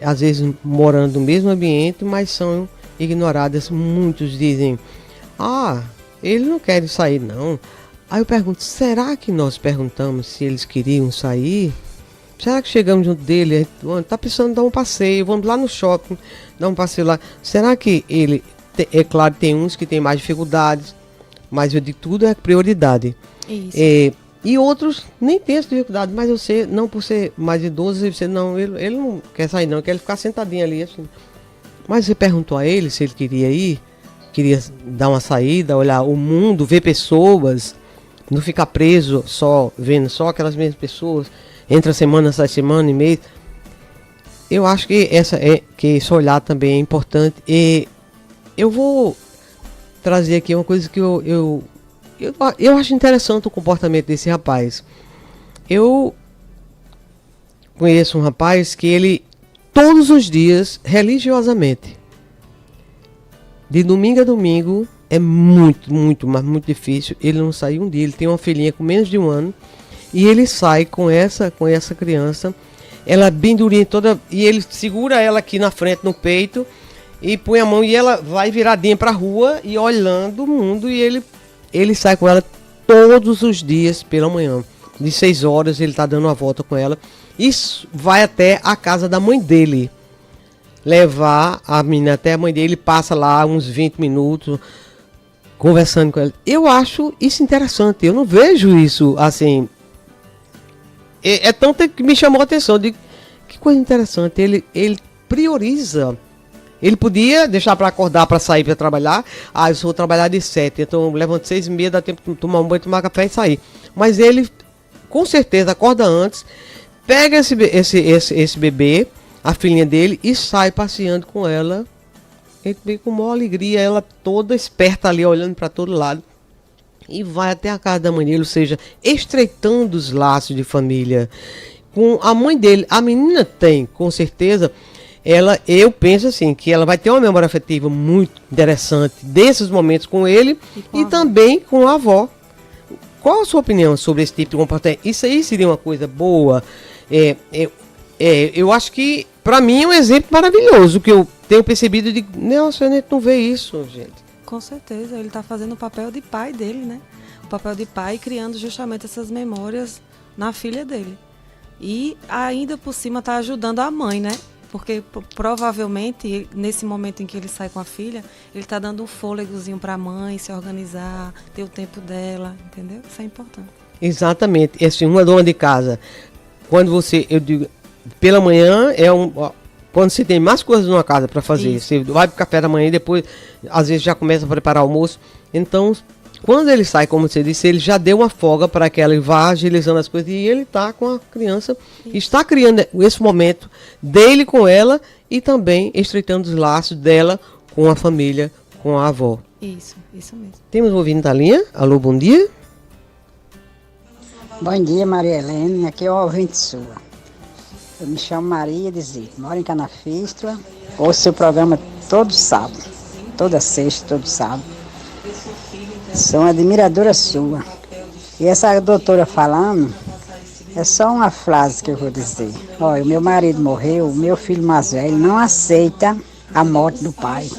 às vezes morando no mesmo ambiente, mas são ignoradas. Muitos dizem, ele não quer sair não. Aí eu pergunto, será que nós perguntamos se eles queriam sair? Será que chegamos junto dele, tá precisando dar um passeio, vamos lá no shopping, dar um passeio lá. Será que ele, é claro, tem uns que tem mais dificuldades, mas eu digo, tudo é prioridade. Isso. E outros nem tem essa dificuldade, mas você, não por ser mais idoso, você não, ele não quer sair não, quer ficar sentadinho ali assim. Mas você perguntou a ele se ele queria ir, queria dar uma saída, olhar o mundo, ver pessoas, não ficar preso só, vendo só aquelas mesmas pessoas, entra semana, sai semana e mês. Eu acho que esse olhar também é importante. E eu vou trazer aqui uma coisa que eu acho interessante o comportamento desse rapaz. Eu conheço um rapaz que ele, todos os dias, religiosamente, de domingo a domingo, é muito, mas muito difícil ele não sair um dia. Ele tem uma filhinha com menos de 1 ano e ele sai com essa criança, ela bem durinha toda, e ele segura ela aqui na frente, no peito, e põe a mão e ela vai viradinha pra rua e olhando o mundo, e ele sai com ela todos os dias pela manhã. De 6 horas ele tá dando uma volta com ela. Isso vai até a casa da mãe dele. Levar a menina até a mãe dele, passa lá uns 20 minutos conversando com ela. Eu acho isso interessante. Eu não vejo isso assim. É tanto que me chamou a atenção. Eu digo, que coisa interessante. Ele prioriza. Ele podia deixar para acordar, para sair, para trabalhar. Eu vou trabalhar de 7, então eu levanto 6h30, dá tempo de tomar um banho, tomar café e sair. Mas ele, com certeza, acorda antes, pega esse bebê, a filhinha dele, e sai passeando com ela. Ele vem com maior alegria, ela toda esperta ali, olhando para todo lado. E vai até a casa da mãe dele, ou seja, estreitando os laços de família. Com a mãe dele, a menina tem, com certeza... eu penso assim, que ela vai ter uma memória afetiva muito interessante desses momentos com ele e também com a avó. Qual a sua opinião sobre esse tipo de comportamento? Isso aí seria uma coisa boa? Eu acho que, para mim, é um exemplo maravilhoso, que eu tenho percebido de, nossa, a gente não vê isso, gente. Com certeza, ele está fazendo o papel de pai dele, né? O papel de pai, criando justamente essas memórias na filha dele. E ainda por cima está ajudando a mãe, né? Porque provavelmente, nesse momento em que ele sai com a filha, ele está dando um fôlegozinho para a mãe se organizar, ter o tempo dela, entendeu? Isso é importante. Exatamente. Uma dona de casa, quando eu digo, pela manhã, quando você tem mais coisas numa casa para fazer, isso. Você vai para o café da manhã e depois, às vezes, já começa a preparar o almoço. Então, quando ele sai, como você disse, ele já deu uma folga para que ela vá agilizando as coisas, e ele está com a criança, está criando esse momento dele com ela e também estreitando os laços dela com a família, com a avó. Isso mesmo. Temos um ouvinte da linha. Alô, bom dia. Bom dia, Maria Helena. Aqui é o ouvinte sua. Eu me chamo Maria de Zico, moro em Canafístula. Ouço seu programa todo sábado, toda sexta, todo sábado. Sou uma admiradora sua. E essa doutora falando, é só uma frase que eu vou dizer. Olha, o meu marido morreu, o meu filho mais velho não aceita a morte do pai.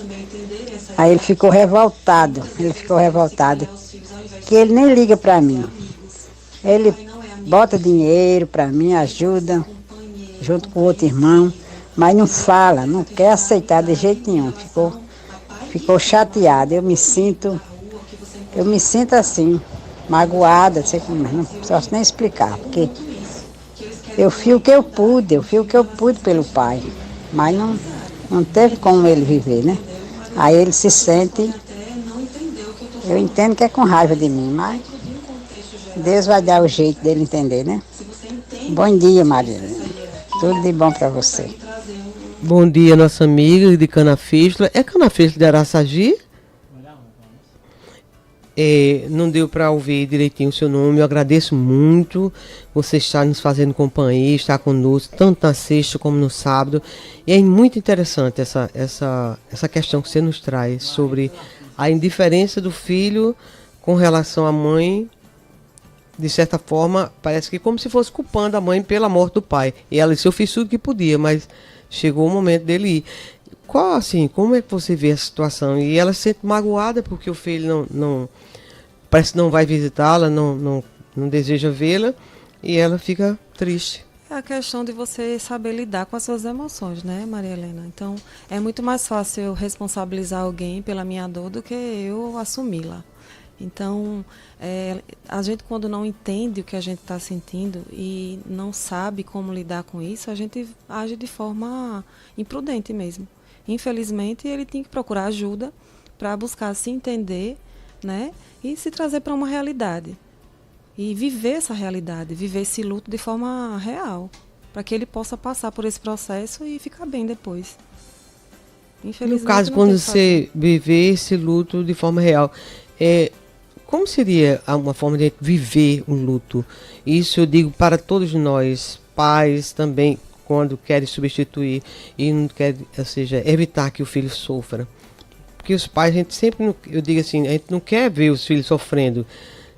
Aí ele ficou revoltado, que ele nem liga para mim. Ele bota dinheiro para mim, ajuda, junto com outro irmão, mas não fala, não quer aceitar de jeito nenhum. Ficou chateado, eu me sinto assim, magoada, não posso nem explicar, porque eu fiz o que eu pude pelo pai, mas não teve como ele viver, né? Aí ele se sente, eu entendo que é com raiva de mim, mas Deus vai dar o jeito dele entender, né? Bom dia, Maria. Tudo de bom para você. Bom dia, nossa amiga de Canafístula. É Canafístula de Araçagi? Não deu para ouvir direitinho o seu nome. Eu agradeço muito você estar nos fazendo companhia, estar conosco, tanto na sexta como no sábado. E é muito interessante essa questão que você nos traz sobre a indiferença do filho com relação à mãe. De certa forma, parece que como se fosse culpando a mãe pela morte do pai. E ela disse, eu fiz tudo que podia, mas chegou o momento dele ir. Como é que você vê a situação? E ela se sente magoada porque o filho não parece que não vai visitá-la, não deseja vê-la, e ela fica triste. É a questão de você saber lidar com as suas emoções, né, Maria Helena? Então, é muito mais fácil eu responsabilizar alguém pela minha dor do que eu assumi-la. Então, a gente, quando não entende o que a gente está sentindo e não sabe como lidar com isso, a gente age de forma imprudente mesmo. Infelizmente, ele tem que procurar ajuda para buscar se entender, né, e se trazer para uma realidade. E viver essa realidade, viver esse luto de forma real, para que ele possa passar por esse processo e ficar bem depois. Infelizmente, no caso, quando você viver esse luto de forma real, como seria uma forma de viver um luto? Isso eu digo para todos nós, pais também, quando querem substituir e não querem, ou seja, evitar que o filho sofra. Porque os pais, a gente sempre, eu digo assim, a gente não quer ver os filhos sofrendo,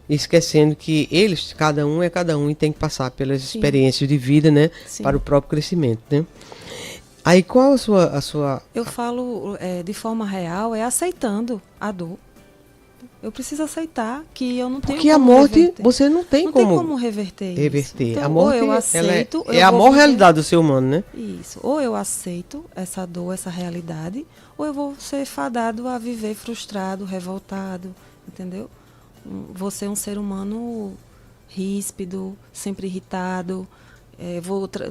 esquecendo que eles, cada um é cada um e tem que passar pelas experiências de vida, né, para o próprio crescimento, né? Aí qual a sua... Eu falo de forma real, é aceitando a dor. Eu preciso aceitar que eu não tenho Porque como a morte, reverter. você não tem como reverter isso. Então, a morte, ou eu aceito, é a maior realidade do ser humano, né? Isso. Ou eu aceito essa dor, essa realidade, ou eu vou ser fadado a viver frustrado, revoltado, entendeu? Vou ser um ser humano ríspido, sempre irritado,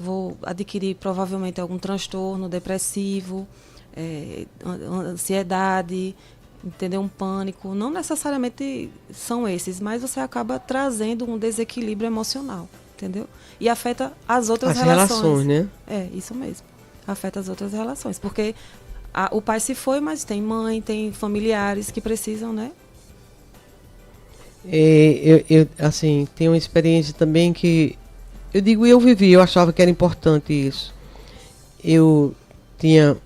vou adquirir provavelmente algum transtorno depressivo, ansiedade, entendeu? Um pânico. Não necessariamente são esses, mas você acaba trazendo um desequilíbrio emocional, entendeu? E afeta as outras relações, né? É, isso mesmo. Afeta as outras relações, porque o pai se foi, mas tem mãe, tem familiares que precisam, né? Eu assim, tenho uma experiência também que eu vivi, eu achava que era importante isso. Eu tinha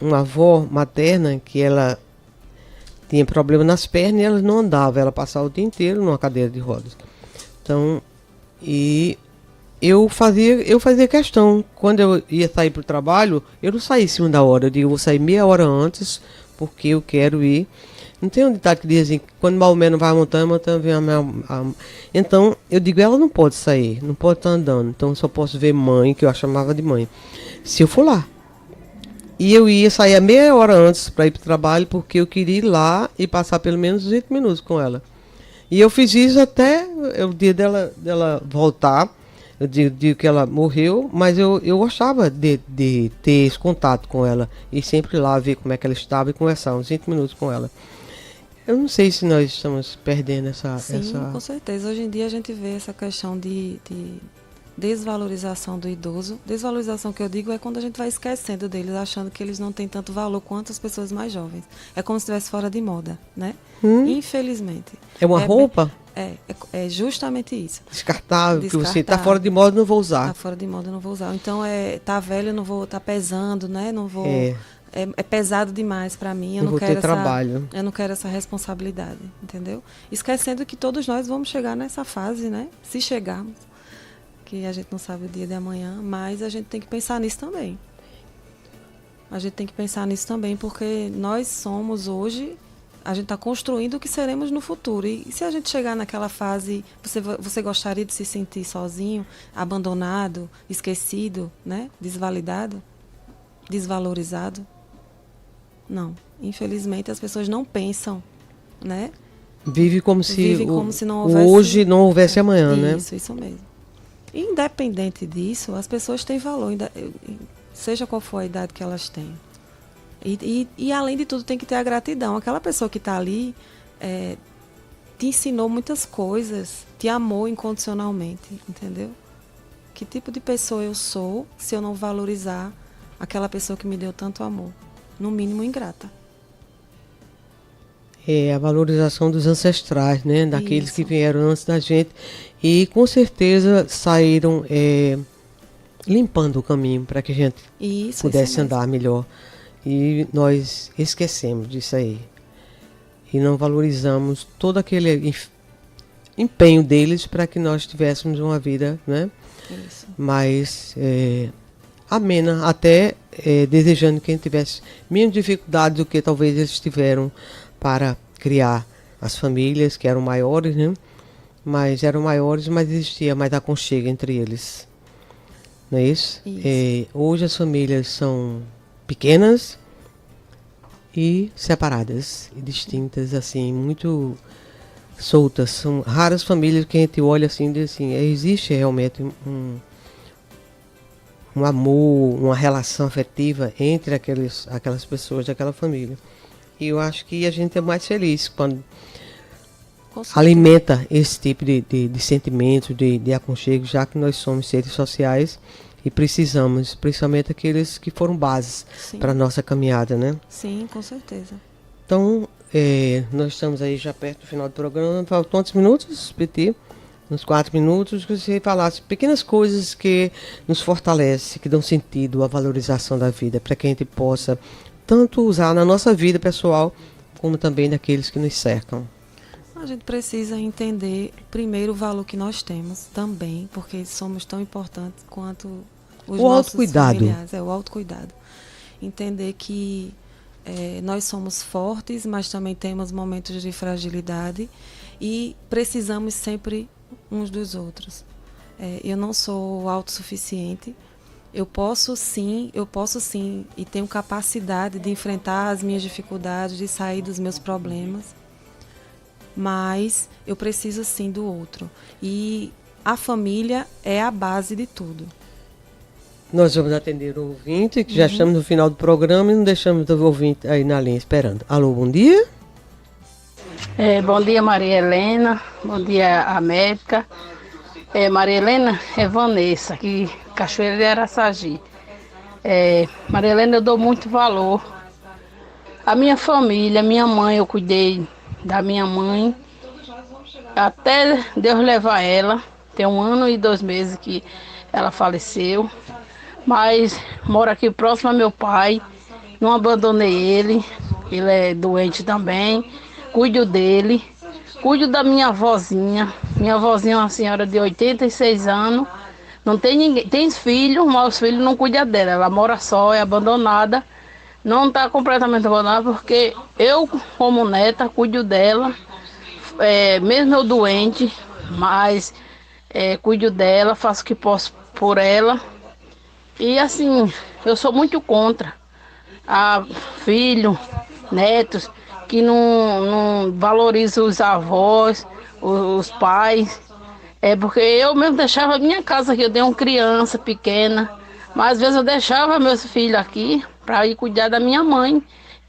uma avó materna que ela tinha problema nas pernas e ela não andava, ela passava o dia inteiro numa cadeira de rodas. Então, e eu fazia questão, quando eu ia sair para o trabalho, eu não saía em cima da hora, eu digo, eu vou sair meia hora antes, porque eu quero ir. Não tem um ditado que diz assim, quando Maomé não vai à montanha, a montanha vem Então, eu digo, ela não pode sair, não pode estar andando. Então, eu só posso ver mãe, que eu a chamava de mãe, se eu for lá. E eu ia sair a meia hora antes para ir para o trabalho, porque eu queria ir lá e passar pelo menos 20 minutos com ela. E eu fiz isso até o dia dela voltar. Eu digo que ela morreu, mas eu gostava de ter esse contato com ela. E sempre lá ver como é que ela estava e conversar uns 20 minutos com ela. Eu não sei se nós estamos perdendo essa... Sim, com certeza. Hoje em dia a gente vê essa questão de desvalorização do idoso. Desvalorização que eu digo é quando a gente vai esquecendo deles, achando que eles não têm tanto valor quanto as pessoas mais jovens. É como se estivesse fora de moda, né? Infelizmente. É uma roupa? É justamente isso. Descartável, que você está fora de moda, não vou usar. Está fora de moda, não vou usar. Então, tá velho, não vou, tá pesando, né? Não vou... É pesado demais para mim, eu não quero essa trabalho. Eu não quero essa responsabilidade, entendeu? Esquecendo que todos nós vamos chegar nessa fase, né? Se chegarmos, que a gente não sabe o dia de amanhã, mas a gente tem que pensar nisso também. A gente tem que pensar nisso também, porque nós somos hoje, a gente está construindo o que seremos no futuro. E se a gente chegar naquela fase, você gostaria de se sentir sozinho, abandonado, esquecido, né? Desvalidado, desvalorizado? Não. Infelizmente, as pessoas não pensam, né? Vive como se não houvesse, hoje não houvesse amanhã, né? Isso mesmo. Independente disso, as pessoas têm valor, seja qual for a idade que elas têm. E além de tudo, tem que ter a gratidão. Aquela pessoa que está ali te ensinou muitas coisas, te amou incondicionalmente, entendeu? Que tipo de pessoa eu sou se eu não valorizar aquela pessoa que me deu tanto amor? No mínimo, ingrata. A valorização dos ancestrais, né? Daqueles que vieram antes da gente. E com certeza saíram limpando o caminho para que a gente pudesse andar melhor. E nós esquecemos disso aí. E não valorizamos todo aquele empenho deles para que nós tivéssemos uma vida, né? Isso. Mais amena, até desejando que a gente tivesse menos dificuldade do que talvez eles tiveram para criar as famílias, que eram maiores, né? Mas eram maiores, mas existia mais aconchego entre eles. Não é isso? Hoje as famílias são pequenas e separadas, e distintas, assim, muito soltas. São raras famílias que a gente olha assim e diz assim, existe realmente um amor, uma relação afetiva entre aquelas pessoas daquela família. E eu acho que a gente é mais feliz quando alimenta esse tipo de sentimento, de aconchego, já que nós somos seres sociais e precisamos, principalmente aqueles que foram bases para a nossa caminhada, né? Sim, com certeza. Então, nós estamos aí já perto do final do programa. Faltam quantos minutos, Petit? Uns 4 minutos, que você falasse pequenas coisas que nos fortalecem, que dão sentido à valorização da vida, para que a gente possa tanto usar na nossa vida pessoal, como também daqueles que nos cercam. A gente precisa entender primeiro o valor que nós temos também, porque somos tão importantes quanto os nossos familiares. O autocuidado. Entender que nós somos fortes, mas também temos momentos de fragilidade e precisamos sempre uns dos outros. Eu não sou autossuficiente. Eu posso sim, e tenho capacidade de enfrentar as minhas dificuldades, de sair dos meus problemas, mas eu preciso sim do outro. E a família é a base de tudo. Nós vamos atender o ouvinte, que já estamos no final do programa e não deixamos o ouvinte aí na linha esperando. Alô, bom dia. Bom dia, Maria Helena. Bom dia, a médica. Maria Helena, é Vanessa, aqui Cachoeira de Araçagi. Maria Helena, eu dou muito valor à minha família, minha mãe, eu cuidei da minha mãe até Deus levar ela. Tem 1 ano e 2 meses que ela faleceu, mas moro aqui próximo a meu pai, não abandonei ele é doente também, cuido dele. Cuido da minha avózinha. Minha avózinha é uma senhora de 86 anos. Não tem ninguém. Tem filho, mas os filhos não cuidam dela. Ela mora só, é abandonada. Não está completamente abandonada porque eu, como neta, cuido dela. Mesmo eu doente, mas cuido dela, faço o que posso por ela. E assim, eu sou muito contra a filho, netos, que não valoriza os avós, os pais. Porque eu mesmo deixava a minha casa aqui, eu tenho uma criança pequena, mas às vezes eu deixava meus filhos aqui para ir cuidar da minha mãe,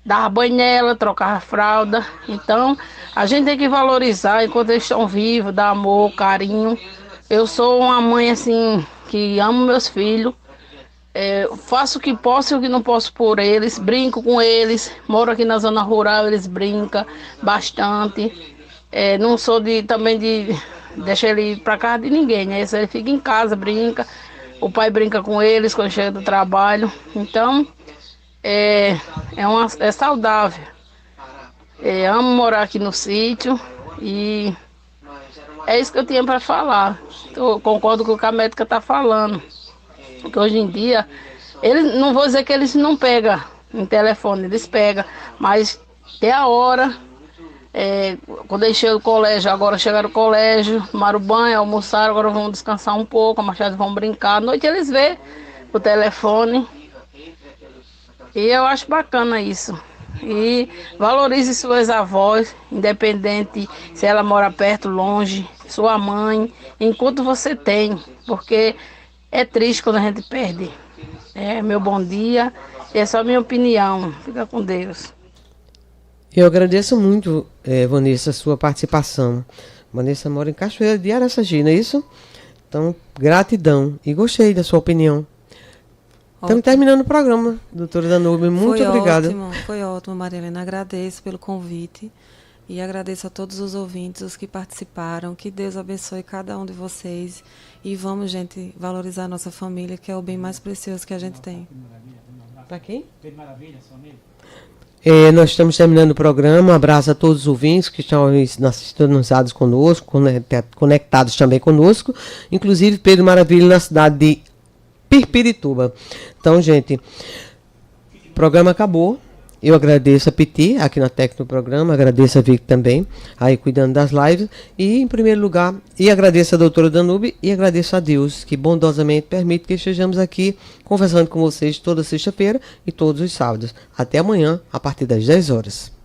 dava banho nela, trocava fralda. Então a gente tem que valorizar enquanto eles estão vivos, dar amor, carinho. Eu sou uma mãe assim que amo meus filhos. Faço o que posso e o que não posso por eles, brinco com eles, moro aqui na zona rural, eles brincam bastante. Não sou também de deixar ele ir para casa de ninguém, né? Ele fica em casa, brinca, o pai brinca com eles quando chega do trabalho. Então é saudável. Amo morar aqui no sítio e é isso que eu tinha para falar. Eu concordo com o que a médica está falando. Porque hoje em dia, não vou dizer que eles não pegam em telefone, eles pegam, mas tem a hora, quando eles chegam do colégio, agora chegaram do colégio, tomaram banho, almoçaram, agora vão descansar um pouco, mais tarde vão brincar, à noite eles vê o telefone, e eu acho bacana isso. E valorize suas avós, independente se ela mora perto, longe, sua mãe, enquanto você tem, porque é triste quando a gente perde. Meu bom dia, é só minha opinião. Fica com Deus. Eu agradeço muito, Vanessa, a sua participação. Vanessa mora em Cachoeira de Araçagi, não é isso? Então, gratidão. E gostei da sua opinião. Estamos terminando o programa, doutora Danube. Muito obrigada. Foi ótimo, Maria Helena. Agradeço pelo convite. E agradeço a todos os ouvintes, os que participaram. Que Deus abençoe cada um de vocês. E vamos, gente, valorizar a nossa família, que é o bem mais precioso que a gente tem. Para quem? Nós estamos terminando o programa. Um abraço a todos os ouvintes que estão sintonizados conosco, conectados também conosco. Inclusive Pedro Maravilha, na cidade de Pirpirituba. Então, gente, programa acabou. Eu agradeço a Piti, aqui na técnica do programa, agradeço a Vic também, aí cuidando das lives, e em primeiro lugar, agradeço a doutora Danube, e agradeço a Deus, que bondosamente permite que estejamos aqui conversando com vocês toda sexta-feira e todos os sábados. Até amanhã, a partir das 10 horas.